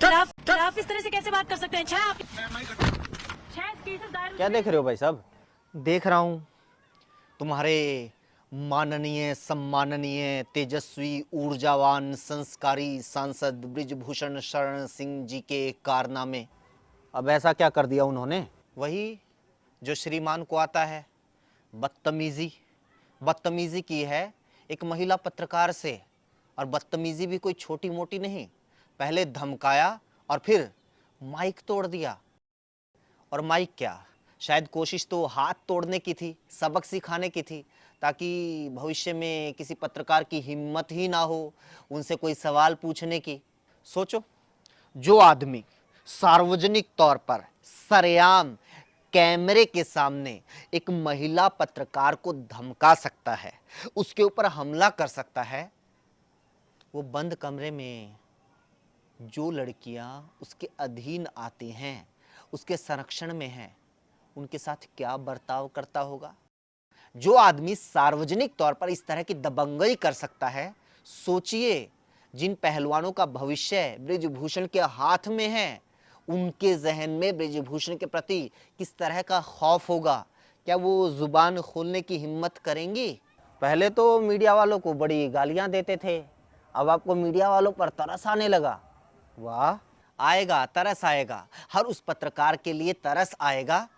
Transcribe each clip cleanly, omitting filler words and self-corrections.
खिलाफ इस तरह से कैसे बात कर सकते हैं? क्या देख रहे हो भाई साहब? देख रहा हूँ तुम्हारे माननीय सम्माननीय तेजस्वी ऊर्जावान संस्कारी सांसद ब्रिजभूषण शरण सिंह जी के कारनामे। अब ऐसा क्या कर दिया उन्होंने? वही जो श्रीमान को आता है, बदतमीजी की है एक महिला पत्रकार से। और बदतमीजी भी कोई छोटी मोटी नहीं, पहले धमकाया और फिर माइक तोड़ दिया। और माइक क्या, शायद कोशिश तो हाथ तोड़ने की थी, सबक सिखाने की थी, ताकि भविष्य में किसी पत्रकार की हिम्मत ही ना हो उनसे कोई सवाल पूछने की। सोचो, जो आदमी सार्वजनिक तौर पर सरेआम कैमरे के सामने एक महिला पत्रकार को धमका सकता है, उसके ऊपर हमला कर सकता है, वो बंद कमरे में जो लड़कियां उसके अधीन आती हैं, उसके संरक्षण में हैं, उनके साथ क्या बर्ताव करता होगा। जो आदमी सार्वजनिक तौर पर इस तरह की दबंगई कर सकता है, सोचिए जिन पहलवानों का भविष्य ब्रिजभूषण के हाथ में है, उनके जहन में ब्रिजभूषण के प्रति किस तरह का खौफ होगा। क्या वो जुबान खोलने की हिम्मत करेंगी? पहले तो मीडिया वालों को बड़ी गालियां देते थे, अब आपको मीडिया वालों पर तरस आने लगा। वाह! आएगा, तरस आएगा। हर उस पत्रकार के लिए तरस आएगा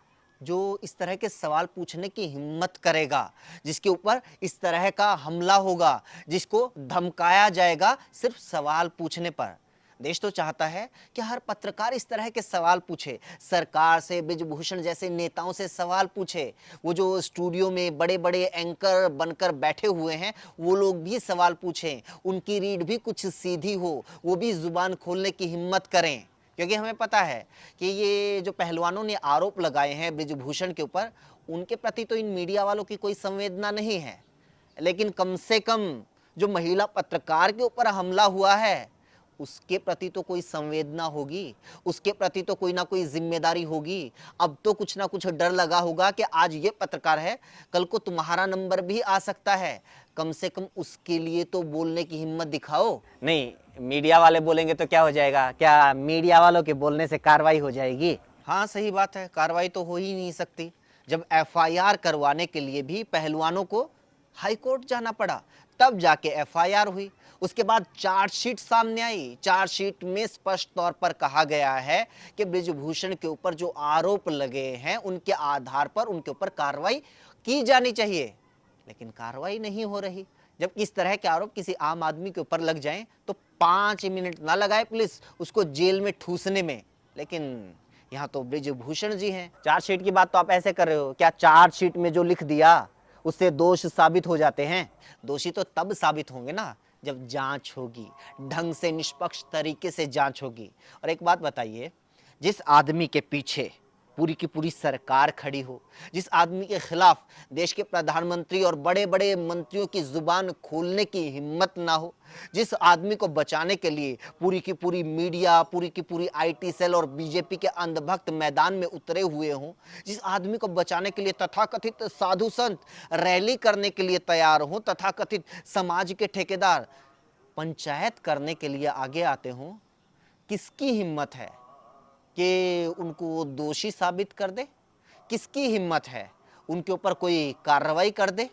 जो इस तरह के सवाल पूछने की हिम्मत करेगा, जिसके ऊपर इस तरह का हमला होगा, जिसको धमकाया जाएगा सिर्फ सवाल पूछने पर। देश तो चाहता है कि हर पत्रकार इस तरह के सवाल पूछे, सरकार से, ब्रिजभूषण जैसे नेताओं से सवाल पूछे। वो जो स्टूडियो में बड़े बड़े एंकर बनकर बैठे हुए हैं, वो लोग भी सवाल पूछें, उनकी रीढ़ भी कुछ सीधी हो, वो भी जुबान खोलने की हिम्मत करें। क्योंकि हमें पता है कि ये जो पहलवानों ने आरोप लगाए हैं ब्रिजभूषण के ऊपर, उनके प्रति तो इन मीडिया वालों की कोई संवेदना नहीं है, लेकिन कम से कम जो महिला पत्रकार के ऊपर हमला हुआ है, उसके प्रति तो कोई संवेदना होगी, उसके प्रति तो कोई ना कोई जिम्मेदारी होगी। अब तो कुछ ना कुछ डर लगा होगा कि आज ये पत्रकार है, कल को तुम्हारा नंबर भी आ सकता है, कम से कम उसके लिए तो बोलने की हिम्मत दिखाओ। नहीं, मीडिया वाले बोलेंगे तो क्या हो जाएगा? क्या मीडिया वालों के बोलने से कार्रवाई हो जाएगी? हाँ, सही बात है, कार्रवाई तो हो ही नहीं सकती। जब एफआईआर करवाने के लिए भी पहलवानों को हाई कोर्ट जाना पड़ा, तब जाके एफआईआर हुई। उसके बाद चार्जशीट सामने आई। चार्जशीट में स्पष्ट तौर पर कहा गया है कि ब्रिजभूषण के ऊपर जो आरोप लगे हैं, उनके आधार पर उनके ऊपर कार्रवाई की जानी चाहिए, लेकिन कार्रवाई नहीं हो रही। जब इस तरह के आरोप किसी आम आदमी के ऊपर लग जाएं, तो 5 मिनट ना लगाए पुलिस उसको जेल में ठूसने में, लेकिन यहाँ तो ब्रिजभूषण जी हैं। चार्जशीट की बात तो आप ऐसे कर रहे हो, क्या चार्जशीट में जो लिख दिया उससे दोष साबित हो जाते हैं? दोषी तो तब साबित होंगे ना जब जांच होगी, ढंग से निष्पक्ष तरीके से जांच होगी। और एक बात बताइए, जिस आदमी के पीछे पूरी की पूरी सरकार खड़ी हो, जिस आदमी के खिलाफ देश के प्रधानमंत्री और बड़े बड़े मंत्रियों की जुबान खोलने की हिम्मत ना हो, जिस आदमी को बचाने के लिए पूरी की पूरी मीडिया, पूरी की पूरी आईटी सेल और बीजेपी के अंधभक्त मैदान में उतरे हुए हों, जिस आदमी को बचाने के लिए तथाकथित साधु संत रैली करने के लिए तैयार हों, तथाकथित समाज के ठेकेदार पंचायत करने के लिए आगे आते हों, किसकी हिम्मत है कि उनको दोषी साबित कर दे? किसकी हिम्मत है उनके ऊपर कोई कार्रवाई कर दे?